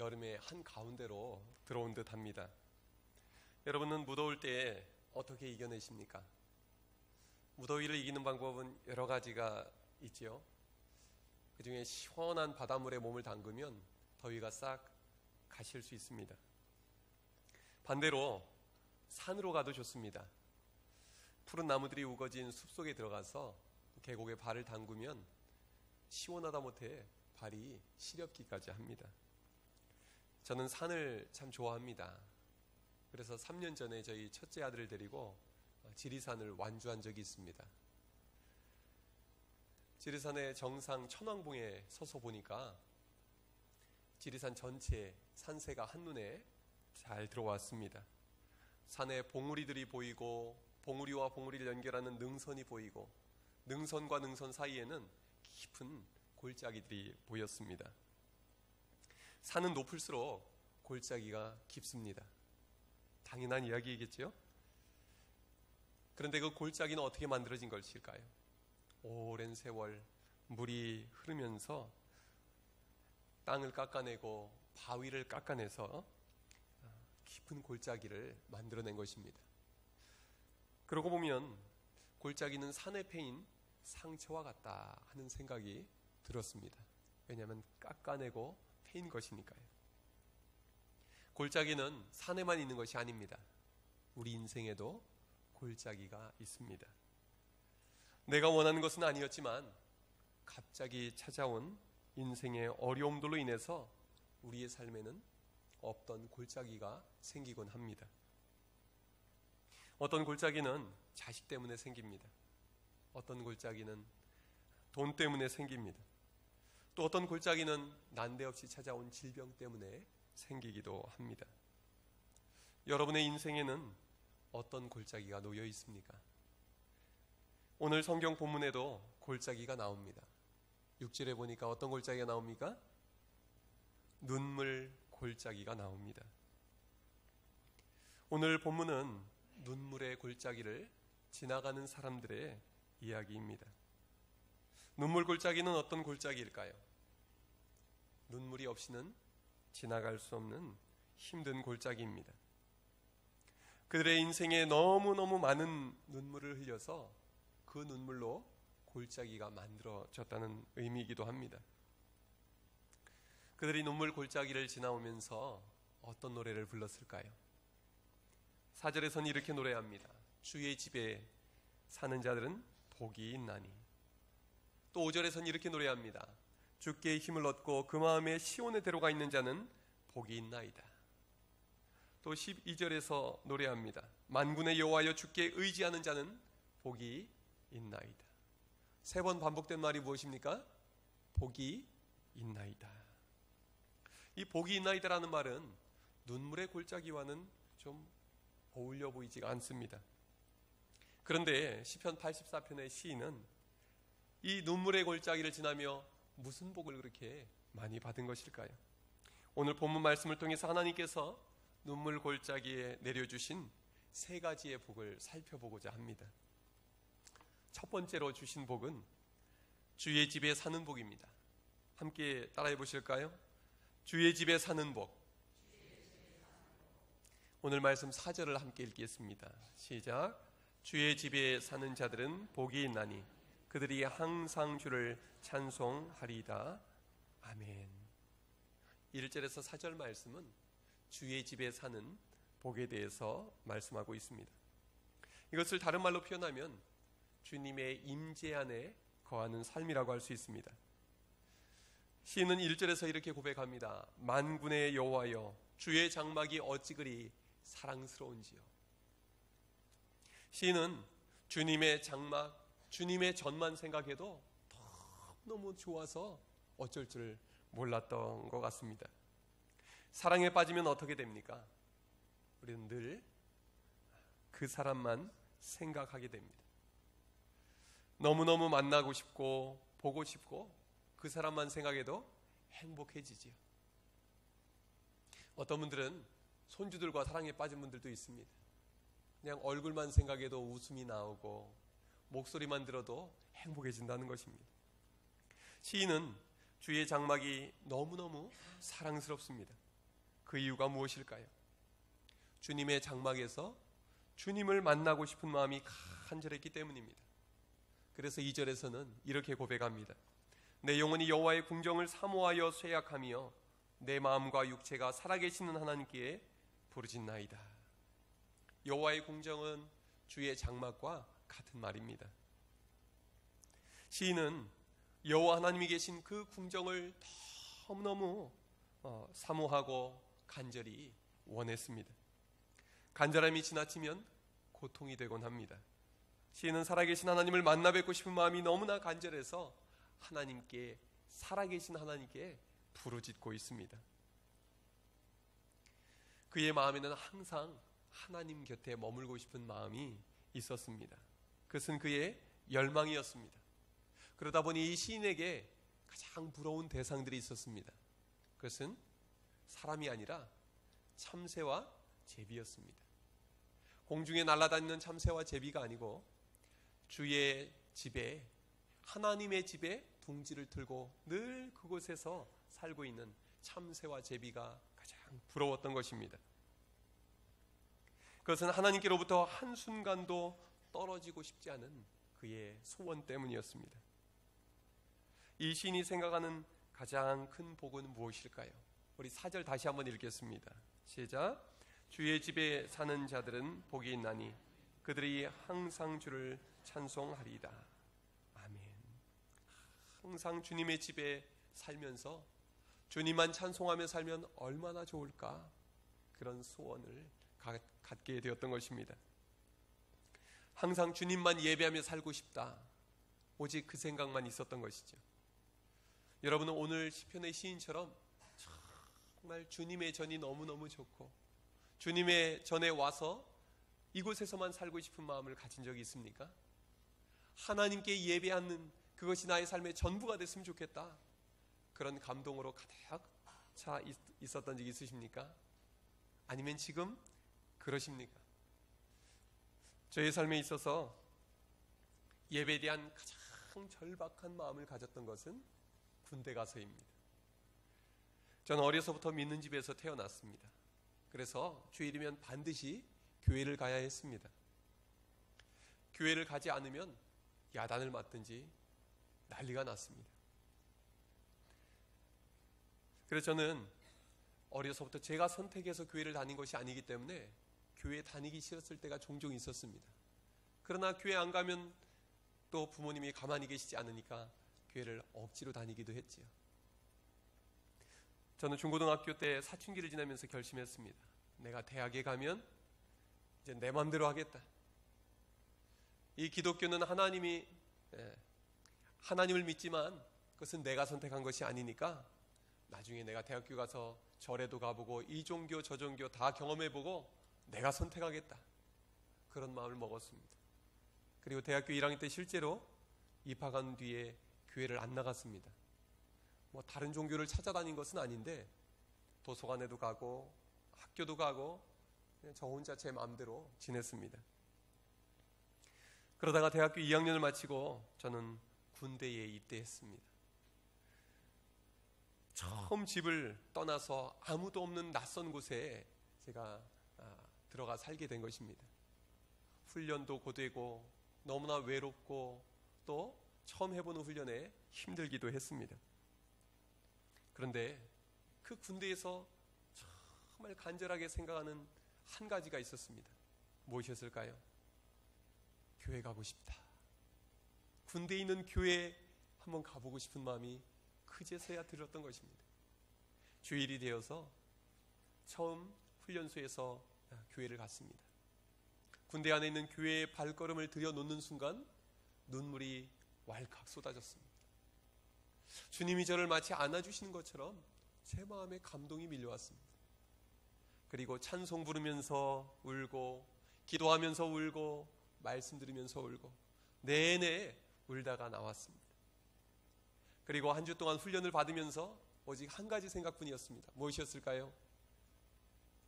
여름의 한 가운데로 들어온 듯 합니다. 여러분은 무더울 때 어떻게 이겨내십니까? 무더위를 이기는 방법은 여러 가지가 있지요. 그 중에 시원한 바닷물에 몸을 담그면 더위가 싹 가실 수 있습니다. 반대로 산으로 가도 좋습니다. 푸른 나무들이 우거진 숲속에 들어가서 계곡에 발을 담그면 시원하다 못해 발이 시렵기까지 합니다. 저는 산을 참 좋아합니다. 그래서 3년 전에 저희 첫째 아들을 데리고 지리산을 완주한 적이 있습니다. 지리산의 정상 천왕봉에 서서 보니까 지리산 전체 산세가 한눈에 잘 들어왔습니다. 산에 봉우리들이 보이고 봉우리와 봉우리를 연결하는 능선이 보이고 능선과 능선 사이에는 깊은 골짜기들이 보였습니다. 산은 높을수록 골짜기가 깊습니다. 당연한 이야기이겠죠? 그런데 그 골짜기는 어떻게 만들어진 것일까요? 오랜 세월 물이 흐르면서 땅을 깎아내고 바위를 깎아내서 깊은 골짜기를 만들어낸 것입니다. 그러고 보면 골짜기는 산의 패인 상처와 같다 하는 생각이 들었습니다. 왜냐하면 깎아내고 패인 것이니까요. 골짜기는 산에만 있는 것이 아닙니다. 우리 인생에도 골짜기가 있습니다. 내가 원하는 것은 아니었지만 갑자기 찾아온 인생의 어려움들로 인해서 우리의 삶에는 없던 골짜기가 생기곤 합니다. 어떤 골짜기는 자식 때문에 생깁니다. 어떤 골짜기는 돈 때문에 생깁니다. 또 어떤 골짜기는 난데없이 찾아온 질병 때문에 생기기도 합니다. 여러분의 인생에는 어떤 골짜기가 놓여 있습니까? 오늘 성경 본문에도 골짜기가 나옵니다. 6절에 보니까 어떤 골짜기가 나옵니까? 눈물 골짜기가 나옵니다. 오늘 본문은 눈물의 골짜기를 지나가는 사람들의 이야기입니다. 눈물 골짜기는 어떤 골짜기일까요? 눈물이 없이는 지나갈 수 없는 힘든 골짜기입니다. 그들의 인생에 너무너무 많은 눈물을 흘려서 그 눈물로 골짜기가 만들어졌다는 의미이기도 합니다. 그들이 눈물 골짜기를 지나오면서 어떤 노래를 불렀을까요? 4절에서는 이렇게 노래합니다. 주의 집에 사는 자들은 복이 있나니. 또 5절에서는 이렇게 노래합니다. 주께 힘을 얻고 그 마음에 시온의 대로가 있는 자는 복이 있나이다. 또 12절에서 노래합니다. 만군의 여호와여 주께 의지하는 자는 복이 있나이다. 3번 반복된 말이 무엇입니까? 복이 있나이다. 이 복이 있나이다라는 말은 눈물의 골짜기와는 좀 어울려 보이지가 않습니다. 그런데 시편 84편의 시인은 이 눈물의 골짜기를 지나며 무슨 복을 그렇게 많이 받은 것일까요? 오늘 본문 말씀을 통해서 하나님께서 눈물 골짜기에 내려주신 3가지의 복을 살펴보고자 합니다. 첫 번째로 주신 복은 주의 집에 사는 복입니다. 함께 따라해 보실까요? 주의 집에 사는 복. 오늘 말씀 4절을 함께 읽겠습니다. 시작. 주의 집에 사는 자들은 복이 있나니 그들이 항상 주를 찬송하리이다. 아멘. 1절에서 4절 말씀은 주의 집에 사는 복에 대해서 말씀하고 있습니다. 이것을 다른 말로 표현하면 주님의 임재 안에 거하는 삶이라고 할 수 있습니다. 시인은 1절에서 이렇게 고백합니다. 만군의 여호와여 주의 장막이 어찌 그리 사랑스러운지요. 시인은 주님의 장막, 주님의 전만 생각해도 너무 좋아서 어쩔 줄 몰랐던 것 같습니다. 사랑에 빠지면 어떻게 됩니까? 우리는 늘 그 사람만 생각하게 됩니다. 너무너무 만나고 싶고 보고 싶고 그 사람만 생각해도 행복해지지요. 어떤 분들은 손주들과 사랑에 빠진 분들도 있습니다. 그냥 얼굴만 생각해도 웃음이 나오고 목소리만 들어도 행복해진다는 것입니다. 시인은 주의 장막이 너무너무 사랑스럽습니다. 그 이유가 무엇일까요? 주님의 장막에서 주님을 만나고 싶은 마음이 간절했기 때문입니다. 그래서 2절에서는 이렇게 고백합니다. 내 영혼이 여호와의 궁정을 사모하여 쇠약하며 내 마음과 육체가 살아계시는 하나님께 부르짖나이다. 여호와의 궁정은 주의 장막과 같은 말입니다. 시인은 여호와 하나님이 계신 그 궁정을 너무너무 사모하고 간절히 원했습니다. 간절함이 지나치면 고통이 되곤 합니다. 시인은 살아계신 하나님을 만나 뵙고 싶은 마음이 너무나 간절해서 하나님께, 살아계신 하나님께 부르짖고 있습니다. 그의 마음에는 항상 하나님 곁에 머물고 싶은 마음이 있었습니다. 그것은 그의 열망이었습니다. 그러다 보니 이 시인에게 가장 부러운 대상들이 있었습니다. 그것은 사람이 아니라 참새와 제비였습니다. 공중에 날아다니는 참새와 제비가 아니고 주의 집에, 하나님의 집에 둥지를 틀고 늘 그곳에서 살고 있는 참새와 제비가 가장 부러웠던 것입니다. 그것은 하나님께로부터 한순간도 떨어지고 싶지 않은 그의 소원 때문이었습니다. 이 시인이 생각하는 가장 큰 복은 무엇일까요? 우리 4절 다시 한번 읽겠습니다. 시작. 주의 집에 사는 자들은 복이 있나니 그들이 항상 주를 찬송하리이다. 아멘. 항상 주님의 집에 살면서 주님만 찬송하며 살면 얼마나 좋을까? 그런 소원을 갖게 되었던 것입니다. 항상 주님만 예배하며 살고 싶다. 오직 그 생각만 있었던 것이죠. 여러분은 오늘 시편의 시인처럼 정말 주님의 전이 너무너무 좋고 주님의 전에 와서 이곳에서만 살고 싶은 마음을 가진 적이 있습니까? 하나님께 예배하는 그것이 나의 삶의 전부가 됐으면 좋겠다. 그런 감동으로 가득 차 있었던 적이 있으십니까? 아니면 지금 그러십니까? 저의 삶에 있어서 예배에 대한 가장 절박한 마음을 가졌던 것은 군대 가서입니다. 저는 어려서부터 믿는 집에서 태어났습니다. 그래서 주일이면 반드시 교회를 가야 했습니다. 교회를 가지 않으면 야단을 맞든지 난리가 났습니다. 그래서 저는 어려서부터 제가 선택해서 교회를 다닌 것이 아니기 때문에 교회 다니기 싫었을 때가 종종 있었습니다. 그러나 교회 안 가면 또 부모님이 가만히 계시지 않으니까 교회를 억지로 다니기도 했지요. 저는 중고등학교 때 사춘기를 지나면서 결심했습니다. 내가 대학에 가면 이제 내 마음대로 하겠다. 이 기독교는 하나님을 믿지만 그것은 내가 선택한 것이 아니니까 나중에 내가 대학교 가서 절에도 가보고 이 종교 저 종교 다 경험해보고 내가 선택하겠다. 그런 마음을 먹었습니다. 그리고 대학교 1학년 때 실제로 입학한 뒤에 교회를 안 나갔습니다. 뭐 다른 종교를 찾아다닌 것은 아닌데 도서관에도 가고 학교도 가고 그냥 저 혼자 제 마음대로 지냈습니다. 그러다가 대학교 2학년을 마치고 저는 군대에 입대했습니다. 처음 집을 떠나서 아무도 없는 낯선 곳에 제가 들어가 살게 된 것입니다. 훈련도 고되고 너무나 외롭고 또 처음 해보는 훈련에 힘들기도 했습니다. 그런데 그 군대에서 정말 간절하게 생각하는 한 가지가 있었습니다. 무엇이었을까요? 교회 가고 싶다. 군대에 있는 교회에 한번 가보고 싶은 마음이 그제서야 들었던 것입니다. 주일이 되어서 처음 훈련소에서 교회를 갔습니다. 군대 안에 있는 교회에 발걸음을 들여놓는 순간 눈물이 왈칵 쏟아졌습니다. 주님이 저를 마치 안아주시는 것처럼 제 마음에 감동이 밀려왔습니다. 그리고 찬송 부르면서 울고 기도하면서 울고 말씀 들으면서 울고 내내 울다가 나왔습니다. 그리고 한 주 동안 훈련을 받으면서 오직 한 가지 생각뿐이었습니다. 무엇이었을까요?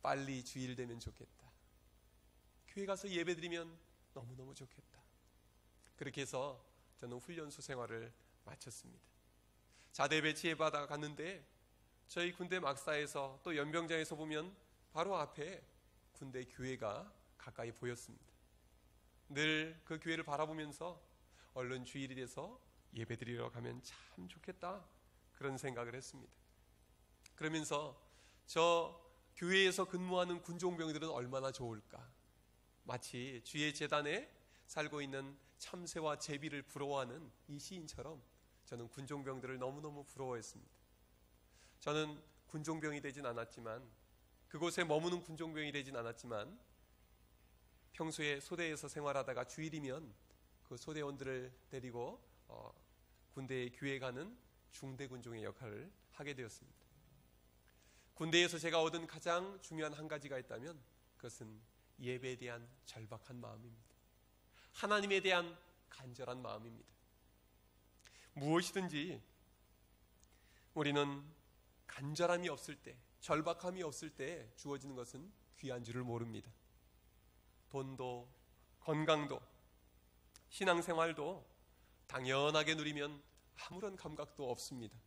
빨리 주일 되면 좋겠다. 교회 가서 예배드리면 너무너무 좋겠다. 그렇게 해서 저는 훈련소 생활을 마쳤습니다. 자대 배치해 받아 갔는데 저희 군대 막사에서 또 연병장에서 보면 바로 앞에 군대 교회가 가까이 보였습니다. 늘 그 교회를 바라보면서 얼른 주일이 돼서 예배드리러 가면 참 좋겠다, 그런 생각을 했습니다. 그러면서 저 교회에서 근무하는 군종병들은 얼마나 좋을까, 마치 주의 재단에 살고 있는 참새와 제비를 부러워하는 이 시인처럼 저는 군종병들을 너무너무 부러워했습니다. 저는 군종병이 되진 않았지만, 그곳에 머무는 군종병이 되진 않았지만, 평소에 소대에서 생활하다가 주일이면 그 소대원들을 데리고 군대에 교회 가는 중대군종의 역할을 하게 되었습니다. 군대에서 제가 얻은 가장 중요한 한 가지가 있다면 그것은 예배에 대한 절박한 마음입니다. 하나님에 대한 간절한 마음입니다. 무엇이든지 우리는 간절함이 없을 때, 절박함이 없을 때 주어지는 것은 귀한 줄을 모릅니다. 돈도, 건강도, 신앙생활도 당연하게 누리면 아무런 감각도 없습니다.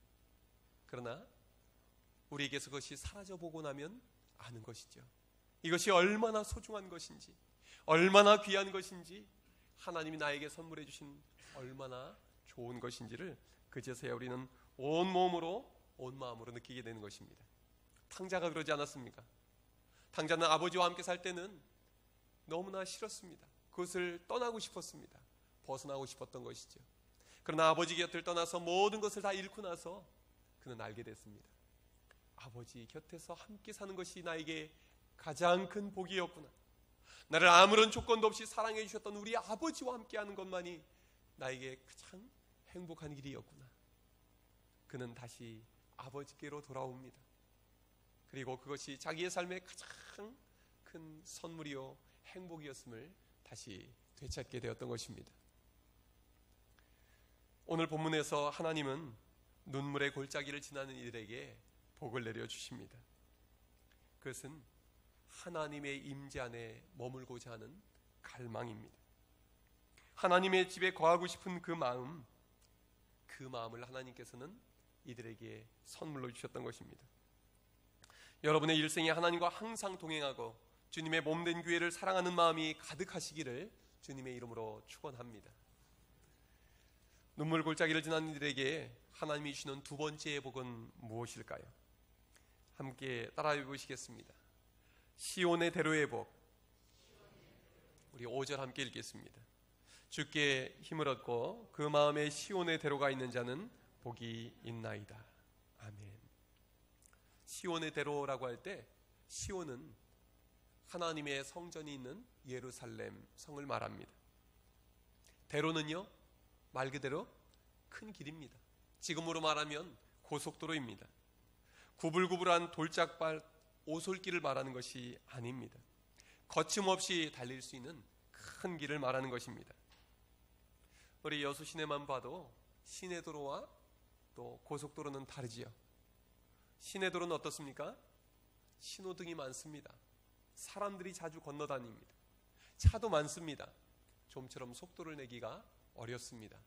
그러나 우리에게서 그것이 사라져보고 나면 아는 것이죠. 이것이 얼마나 소중한 것인지, 얼마나 귀한 것인지, 하나님이 나에게 선물해 주신 얼마나 좋은 것인지를 그제서야 우리는 온 몸으로, 온 마음으로 느끼게 되는 것입니다. 탕자가 그러지 않았습니까? 탕자는 아버지와 함께 살 때는 너무나 싫었습니다. 그것을 떠나고 싶었습니다. 벗어나고 싶었던 것이죠. 그러나 아버지 곁을 떠나서 모든 것을 다 잃고 나서 그는 알게 됐습니다. 아버지 곁에서 함께 사는 것이 나에게 가장 큰 복이었구나. 나를 아무런 조건도 없이 사랑해 주셨던 우리 아버지와 함께 하는 것만이 나에게 가장 행복한 길이었구나. 그는 다시 아버지께로 돌아옵니다. 그리고 그것이 자기의 삶의 가장 큰 선물이요 행복이었음을 다시 되찾게 되었던 것입니다. 오늘 본문에서 하나님은 눈물의 골짜기를 지나는 이들에게 복을 내려주십니다. 그것은 하나님의 임재 안에 머물고자 하는 갈망입니다. 하나님의 집에 거하고 싶은 그 마음을 하나님께서는 이들에게 선물로 주셨던 것입니다. 여러분의 일생에 하나님과 항상 동행하고 주님의 몸된 교회를 사랑하는 마음이 가득하시기를 주님의 이름으로 축원합니다. 눈물 골짜기를 지난 이들에게 하나님이 주시는 두 번째의 복은 무엇일까요? 함께 따라해 보시겠습니다. 시온의 대로의 복. 우리 5절 함께 읽겠습니다. 주께 힘을 얻고 그 마음에 시온의 대로가 있는 자는 복이 있나이다. 아멘. 시온의 대로라고 할 때 시온은 하나님의 성전이 있는 예루살렘 성을 말합니다. 대로는요, 말 그대로 큰 길입니다. 지금으로 말하면 고속도로입니다. 구불구불한 돌짝발 오솔길을 말하는 것이 아닙니다. 거침없이 달릴 수 있는 큰 길을 말하는 것입니다. 우리 여수 시내만 봐도 시내도로와 또 고속도로는 다르지요. 시내도로는 어떻습니까? 신호등이 많습니다. 사람들이 자주 건너다닙니다. 차도 많습니다. 좀처럼 속도를 내기가 어렵습니다.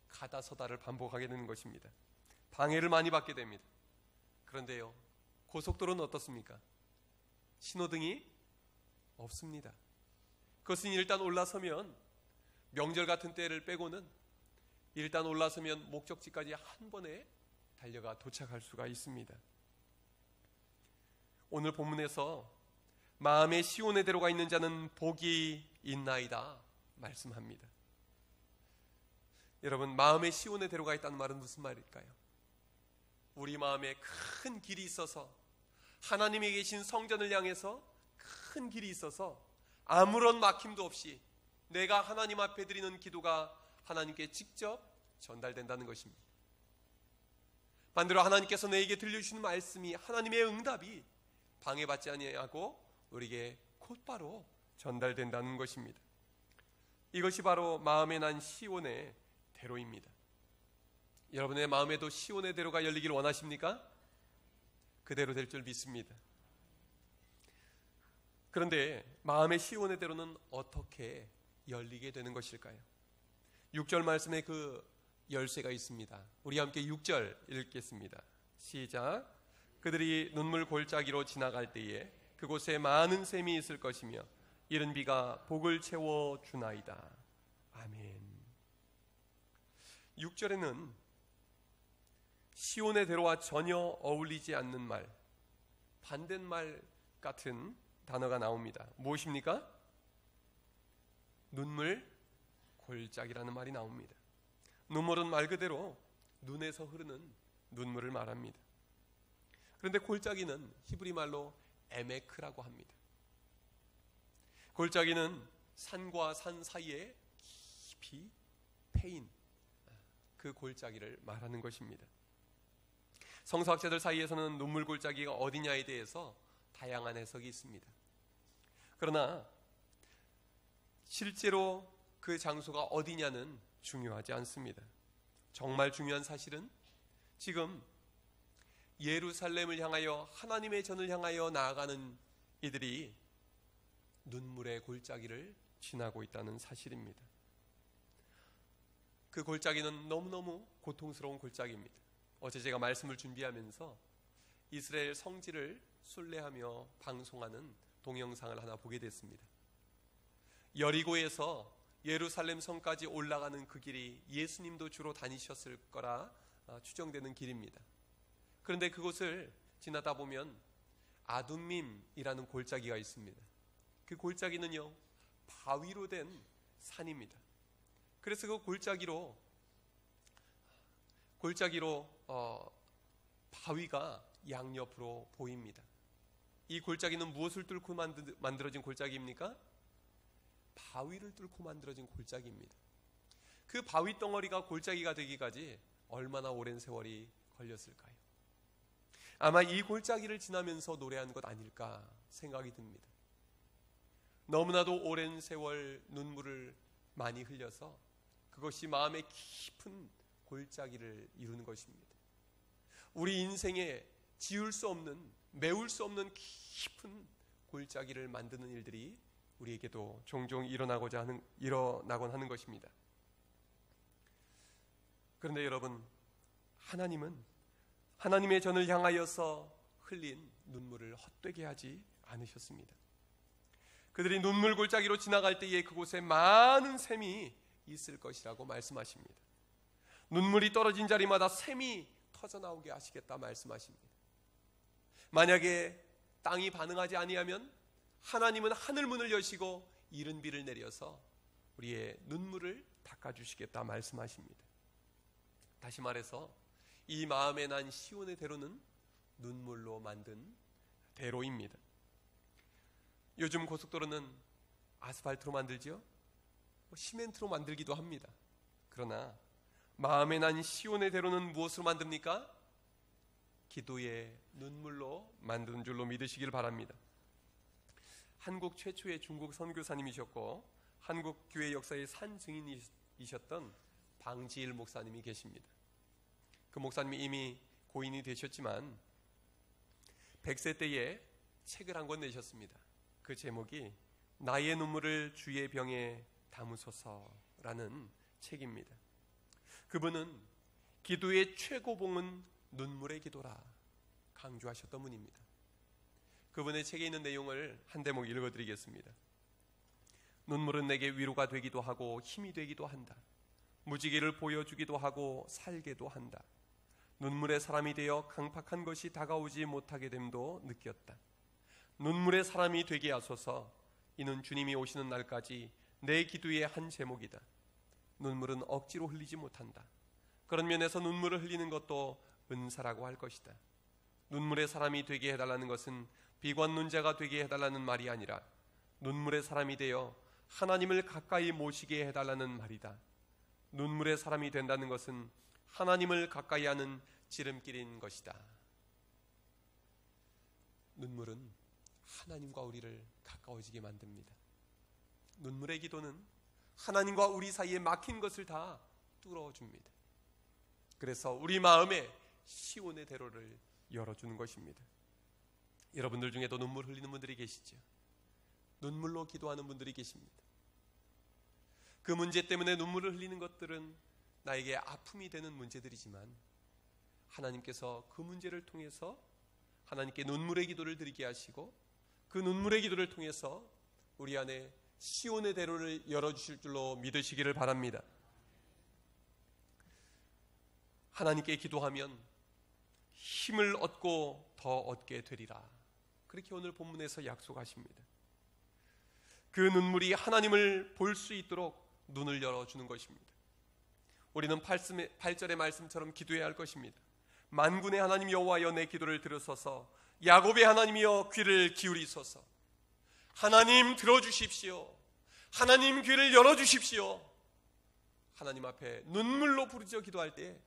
가다 서다를 반복하게 되는 것입니다. 방해를 많이 받게 됩니다. 그런데요, 고속도로는 어떻습니까? 신호등이 없습니다. 그것은 일단 올라서면, 명절 같은 때를 빼고는 일단 올라서면 목적지까지 한 번에 달려가 도착할 수가 있습니다. 오늘 본문에서 마음의 시온의 대로가 있는 자는 복이 있나이다 말씀합니다. 여러분, 마음의 시온의 대로가 있다는 말은 무슨 말일까요? 우리 마음에 큰 길이 있어서, 하나님이 계신 성전을 향해서 큰 길이 있어서 아무런 막힘도 없이 내가 하나님 앞에 드리는 기도가 하나님께 직접 전달된다는 것입니다. 반대로 하나님께서 내게 들려주시는 말씀이, 하나님의 응답이 방해받지 아니하고 우리에게 곧바로 전달된다는 것입니다. 이것이 바로 마음에 난 시온의 대로입니다. 여러분의 마음에도 시온의 대로가 열리기를 원하십니까? 그대로 될 줄 믿습니다. 그런데 마음의 시온의 대로는 어떻게 열리게 되는 것일까요? 6절 말씀에 그 열쇠가 있습니다. 우리 함께 6절 읽겠습니다. 시작. 그들이 눈물 골짜기로 지나갈 때에 그곳에 많은 샘이 있을 것이며 이른 비가 복을 채워 주나이다. 아멘. 6절에는 시온의 대로와 전혀 어울리지 않는 말, 반대말 같은 단어가 나옵니다. 무엇입니까? 눈물 골짜기라는 말이 나옵니다. 눈물은 말 그대로 눈에서 흐르는 눈물을 말합니다. 그런데 골짜기는 히브리 말로 에메크라고 합니다. 골짜기는 산과 산 사이에 깊이 패인 그 골짜기를 말하는 것입니다. 성서학자들 사이에서는 눈물 골짜기가 어디냐에 대해서 다양한 해석이 있습니다. 그러나 실제로 그 장소가 어디냐는 중요하지 않습니다. 정말 중요한 사실은 지금 예루살렘을 향하여 하나님의 전을 향하여 나아가는 이들이 눈물의 골짜기를 지나고 있다는 사실입니다. 그 골짜기는 너무너무 고통스러운 골짜기입니다. 어제 제가 말씀을 준비하면서 이스라엘 성지를 순례하며 방송하는 동영상을 하나 보게 됐습니다. 여리고에서 예루살렘 성까지 올라가는 그 길이 예수님도 주로 다니셨을 거라 추정되는 길입니다. 그런데 그곳을 지나다 보면 아둠밈이라는 골짜기가 있습니다. 그 골짜기는요, 바위로 된 산입니다. 그래서 그 골짜기로 바위가 양옆으로 보입니다. 이 골짜기는 무엇을 뚫고 만들어진 골짜기입니까? 바위를 뚫고 만들어진 골짜기입니다. 그 바위 덩어리가 골짜기가 되기까지 얼마나 오랜 세월이 걸렸을까요? 아마 이 골짜기를 지나면서 노래한 것 아닐까 생각이 듭니다. 너무나도 오랜 세월 눈물을 많이 흘려서 그것이 마음의 깊은 골짜기를 이루는 것입니다. 우리 인생에 지울 수 없는, 메울 수 없는 깊은 골짜기를 만드는 일들이 우리에게도 종종 일어나곤 하는 것입니다. 그런데 여러분, 하나님은 하나님의 전을 향하여서 흘린 눈물을 헛되게 하지 않으셨습니다. 그들이 눈물 골짜기로 지나갈 때에 그곳에 많은 샘이 있을 것이라고 말씀하십니다. 눈물이 떨어진 자리마다 샘이 터져나오게 하시겠다 말씀하십니다. 만약에 땅이 반응하지 아니하면 하나님은 하늘문을 여시고 이른 비를 내려서 우리의 눈물을 닦아주시겠다 말씀하십니다. 다시 말해서 이 마음에 난 시온의 대로는 눈물로 만든 대로입니다. 요즘 고속도로는 아스팔트로 만들죠? 시멘트로 만들기도 합니다. 그러나 마음에 난 시온의 대로는 무엇으로 만듭니까? 기도의 눈물로 만드는 줄로 믿으시길 바랍니다. 한국 최초의 중국 선교사님이셨고 한국 교회 역사의 산 증인이셨던 방지일 목사님이 계십니다. 그 목사님이 이미 고인이 되셨지만 100세 때에 책을 한 권 내셨습니다. 그 제목이 나의 눈물을 주의 병에 담으소서라는 책입니다. 그분은 기도의 최고봉은 눈물의 기도라 강조하셨던 분입니다. 그분의 책에 있는 내용을 한 대목 읽어드리겠습니다. 눈물은 내게 위로가 되기도 하고 힘이 되기도 한다. 무지개를 보여주기도 하고 살게도 한다. 눈물의 사람이 되어 강팍한 것이 다가오지 못하게 됨도 느꼈다. 눈물의 사람이 되게 하소서. 이는 주님이 오시는 날까지 내 기도의 한 제목이다. 눈물은 억지로 흘리지 못한다. 그런 면에서 눈물을 흘리는 것도 은사라고 할 것이다. 눈물의 사람이 되게 해달라는 것은 비관론자가 되게 해달라는 말이 아니라 눈물의 사람이 되어 하나님을 가까이 모시게 해달라는 말이다. 눈물의 사람이 된다는 것은 하나님을 가까이 하는 지름길인 것이다. 눈물은 하나님과 우리를 가까워지게 만듭니다. 눈물의 기도는 하나님과 우리 사이에 막힌 것을 다 뚫어줍니다. 그래서 우리 마음에 시온의 대로를 열어주는 것입니다. 여러분들 중에도 눈물 흘리는 분들이 계시죠. 눈물로 기도하는 분들이 계십니다. 그 문제 때문에 눈물을 흘리는 것들은 나에게 아픔이 되는 문제들이지만 하나님께서 그 문제를 통해서 하나님께 눈물의 기도를 드리게 하시고 그 눈물의 기도를 통해서 우리 안에 시온의 대로를 열어주실 줄로 믿으시기를 바랍니다. 하나님께 기도하면 힘을 얻고 더 얻게 되리라. 그렇게 오늘 본문에서 약속하십니다. 그 눈물이 하나님을 볼 수 있도록 눈을 열어주는 것입니다. 우리는 8절의 말씀처럼 기도해야 할 것입니다. 만군의 하나님 여호와여, 내 기도를 들으소서. 야곱의 하나님이여, 귀를 기울이소서. 하나님 들어주십시오. 하나님 귀를 열어주십시오. 하나님 앞에 눈물로 부르짖어 기도할 때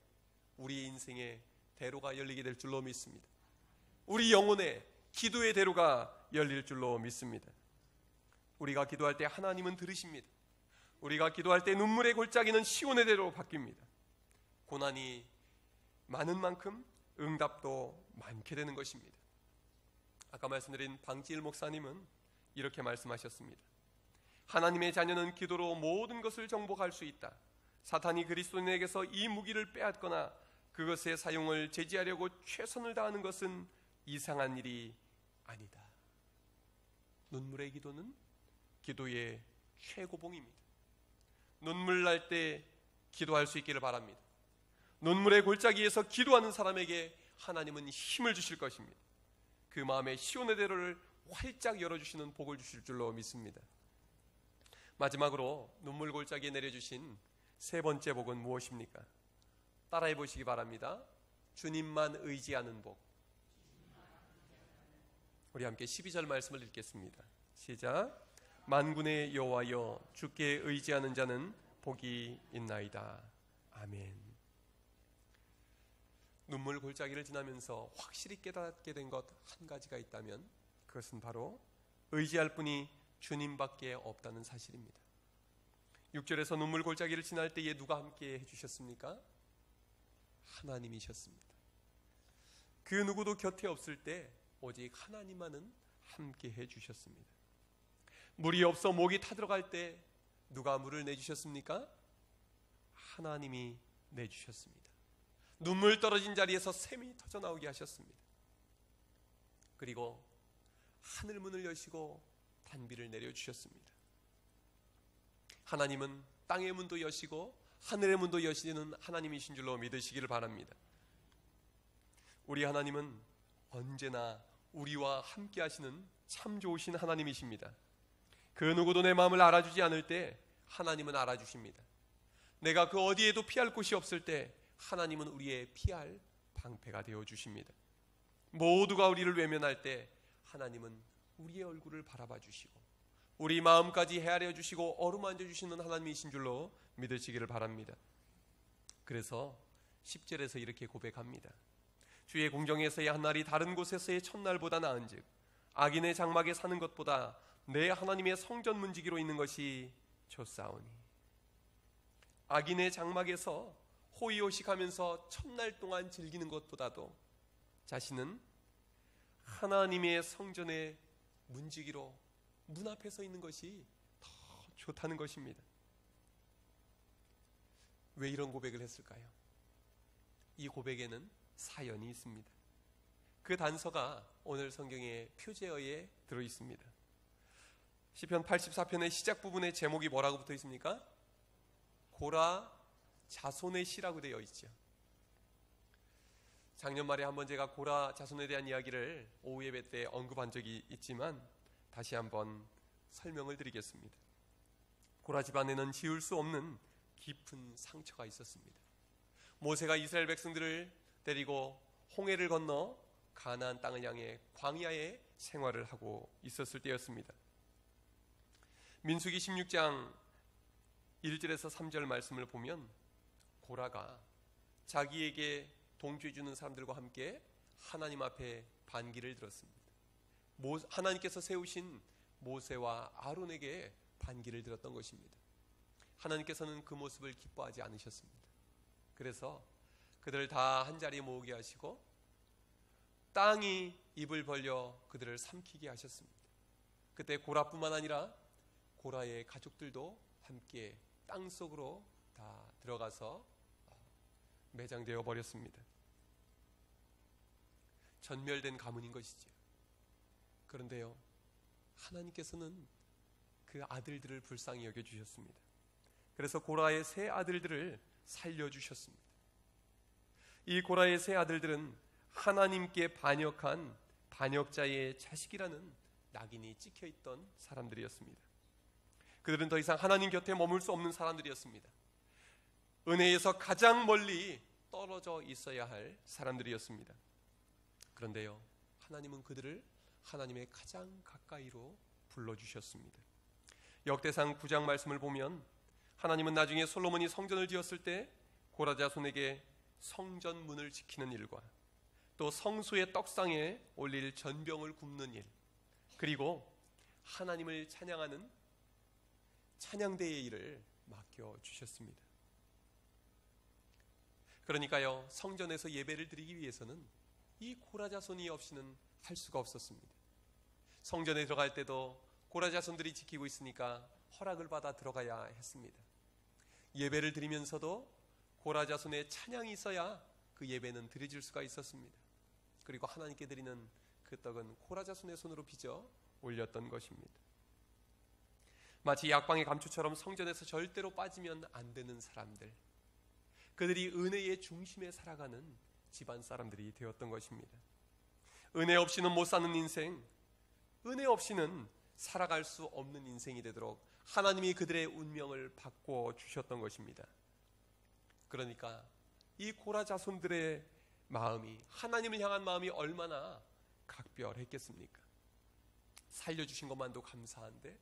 우리 인생의 대로가 열리게 될 줄로 믿습니다. 우리 영혼의 기도의 대로가 열릴 줄로 믿습니다. 우리가 기도할 때 하나님은 들으십니다. 우리가 기도할 때 눈물의 골짜기는 시온의 대로로 바뀝니다. 고난이 많은 만큼 응답도 많게 되는 것입니다. 아까 말씀드린 방지일 목사님은 이렇게 말씀하셨습니다. 하나님의 자녀는 기도로 모든 것을 정복할 수 있다. 사탄이 그리스도인에게서 이 무기를 빼앗거나 그것의 사용을 제지하려고 최선을 다하는 것은 이상한 일이 아니다. 눈물의 기도는 기도의 최고봉입니다. 눈물 날 때 기도할 수 있기를 바랍니다. 눈물의 골짜기에서 기도하는 사람에게 하나님은 힘을 주실 것입니다. 그 마음의 시온의 대로를 활짝 열어주시는 복을 주실 줄로 믿습니다. 마지막으로 눈물 골짜기에 내려주신 세 번째 복은 무엇입니까? 따라해 보시기 바랍니다. 주님만 의지하는 복. 우리 함께 12절 말씀을 읽겠습니다. 시작. 만군의 여호와여, 주께 의지하는 자는 복이 있나이다. 아멘. 눈물 골짜기를 지나면서 확실히 깨닫게 된 것 한 가지가 있다면 그것은 바로 의지할 분이 주님밖에 없다는 사실입니다. 6절에서 눈물 골짜기를 지날 때에 누가 함께 해주셨습니까? 하나님이셨습니다. 그 누구도 곁에 없을 때 오직 하나님만은 함께 해주셨습니다. 물이 없어 목이 타들어갈 때 누가 물을 내주셨습니까? 하나님이 내주셨습니다. 눈물 떨어진 자리에서 샘이 터져나오게 하셨습니다. 그리고 하늘 문을 여시고 단비를 내려주셨습니다. 하나님은 땅의 문도 여시고 하늘의 문도 여시는 하나님이신 줄로 믿으시기를 바랍니다. 우리 하나님은 언제나 우리와 함께 하시는 참 좋으신 하나님이십니다. 그 누구도 내 마음을 알아주지 않을 때 하나님은 알아주십니다. 내가 그 어디에도 피할 곳이 없을 때 하나님은 우리의 피할 방패가 되어주십니다. 모두가 우리를 외면할 때 하나님은 우리의 얼굴을 바라봐 주시고 우리 마음까지 헤아려 주시고 어루만져 주시는 하나님이신 줄로 믿으시기를 바랍니다. 그래서 10절에서 이렇게 고백합니다. 주의 공정에서의 한 날이 다른 곳에서의 첫날보다 나은즉 악인의 장막에 사는 것보다 내 하나님의 성전 문지기로 있는 것이 좋사오니. 악인의 장막에서 호의호식하면서 첫날 동안 즐기는 것보다도 자신은 하나님의 성전의 문지기로 문 앞에 서 있는 것이 더 좋다는 것입니다. 왜 이런 고백을 했을까요? 이 고백에는 사연이 있습니다. 그 단서가 오늘 성경의 표제어에 들어있습니다. 시편 84편의 시작 부분의 제목이 뭐라고 붙어 있습니까? 고라 자손의 시라고 되어 있죠. 작년 말에 한번 제가 고라 자손에 대한 이야기를 오후 예배 때 언급한 적이 있지만 다시 한번 설명을 드리겠습니다. 고라 집안에는 지울 수 없는 깊은 상처가 있었습니다. 모세가 이스라엘 백성들을 데리고 홍해를 건너 가나안 땅을 향해 광야에 생활을 하고 있었을 때였습니다. 민수기 16장 1절에서 3절 말씀을 보면 고라가 자기에게 동조해 주는 사람들과 함께 하나님 앞에 반기를 들었습니다. 하나님께서 세우신 모세와 아론에게 반기를 들었던 것입니다. 하나님께서는 그 모습을 기뻐하지 않으셨습니다. 그래서 그들을 다 한자리에 모으게 하시고 땅이 입을 벌려 그들을 삼키게 하셨습니다. 그때 고라뿐만 아니라 고라의 가족들도 함께 땅속으로 다 들어가서 매장되어 버렸습니다. 전멸된 가문인 것이죠. 그런데요, 하나님께서는 그 아들들을 불쌍히 여겨주셨습니다. 그래서 고라의 세 아들들을 살려주셨습니다. 이 고라의 세 아들들은 하나님께 반역한 반역자의 자식이라는 낙인이 찍혀있던 사람들이었습니다. 그들은 더 이상 하나님 곁에 머물 수 없는 사람들이었습니다. 은혜에서 가장 멀리 떨어져 있어야 할 사람들이었습니다. 그런데요, 하나님은 그들을 하나님의 가장 가까이로 불러주셨습니다. 역대상 9장 말씀을 보면 하나님은 나중에 솔로몬이 성전을 지었을 때 고라 자손에게 성전 문을 지키는 일과 또 성소의 떡상에 올릴 전병을 굽는 일, 그리고 하나님을 찬양하는 찬양대의 일을 맡겨주셨습니다. 그러니까요, 성전에서 예배를 드리기 위해서는 이 고라 자손이 없이는 할 수가 없었습니다. 성전에 들어갈 때도 고라 자손들이 지키고 있으니까 허락을 받아 들어가야 했습니다. 예배를 드리면서도 고라 자손의 찬양이 있어야 그 예배는 드려질 수가 있었습니다. 그리고 하나님께 드리는 그 떡은 고라 자손의 손으로 빚어 올렸던 것입니다. 마치 약방의 감초처럼 성전에서 절대로 빠지면 안 되는 사람들, 그들이 은혜의 중심에 살아가는 집안 사람들이 되었던 것입니다. 은혜 없이는 못 사는 인생, 은혜 없이는 살아갈 수 없는 인생이 되도록 하나님이 그들의 운명을 바꿔 주셨던 것입니다. 그러니까 이 고라 자손들의 마음이, 하나님을 향한 마음이 얼마나 각별했겠습니까? 살려주신 것만도 감사한데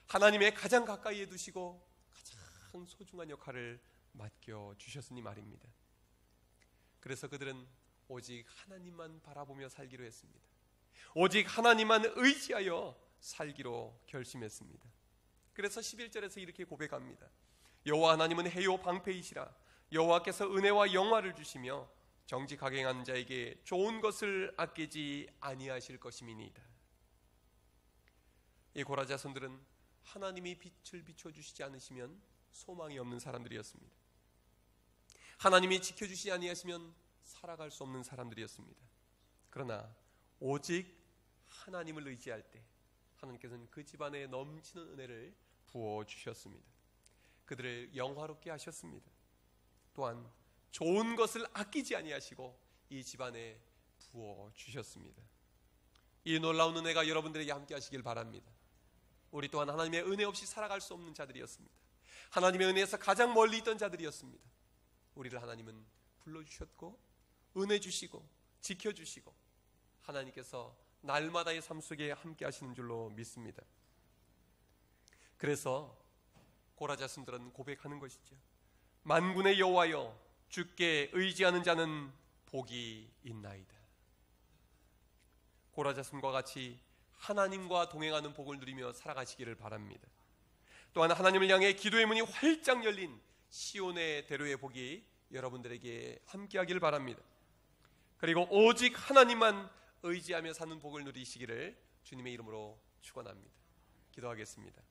하나님의 가장 가까이에 두시고 가장 소중한 역할을 맡겨주셨으니 말입니다. 그래서 그들은 오직 하나님만 바라보며 살기로 했습니다. 오직 하나님만 의지하여 살기로 결심했습니다. 그래서 11절에서 이렇게 고백합니다. 여호와 하나님은 해요 방패이시라. 여호와께서 은혜와 영화를 주시며 정직하게 행하는 자에게 좋은 것을 아끼지 아니하실 것임이니이다. 이 고라 자손들은 하나님이 빛을 비춰주시지 않으시면 소망이 없는 사람들이었습니다. 하나님이 지켜주시지 아니하시면 살아갈 수 없는 사람들이었습니다. 그러나 오직 하나님을 의지할 때 하나님께서는 그 집안에 넘치는 은혜를 부어주셨습니다. 그들을 영화롭게 하셨습니다. 또한 좋은 것을 아끼지 아니하시고 이 집안에 부어주셨습니다. 이 놀라운 은혜가 여러분들에게 함께 하시길 바랍니다. 우리 또한 하나님의 은혜 없이 살아갈 수 없는 자들이었습니다. 하나님의 은혜에서 가장 멀리 있던 자들이었습니다. 우리를 하나님은 불러주셨고 은혜 주시고 지켜주시고 하나님께서 날마다의 삶 속에 함께 하시는 줄로 믿습니다. 그래서 고라 자손들은 고백하는 것이죠. 만군의 여호와여, 주께 의지하는 자는 복이 있나이다. 고라 자손과 같이 하나님과 동행하는 복을 누리며 살아가시기를 바랍니다. 또한 하나님을 향해 기도의 문이 활짝 열린 시온의 대로의 복이 여러분들에게 함께하기를 바랍니다. 그리고 오직 하나님만 의지하며 사는 복을 누리시기를 주님의 이름으로 축원합니다. 기도하겠습니다.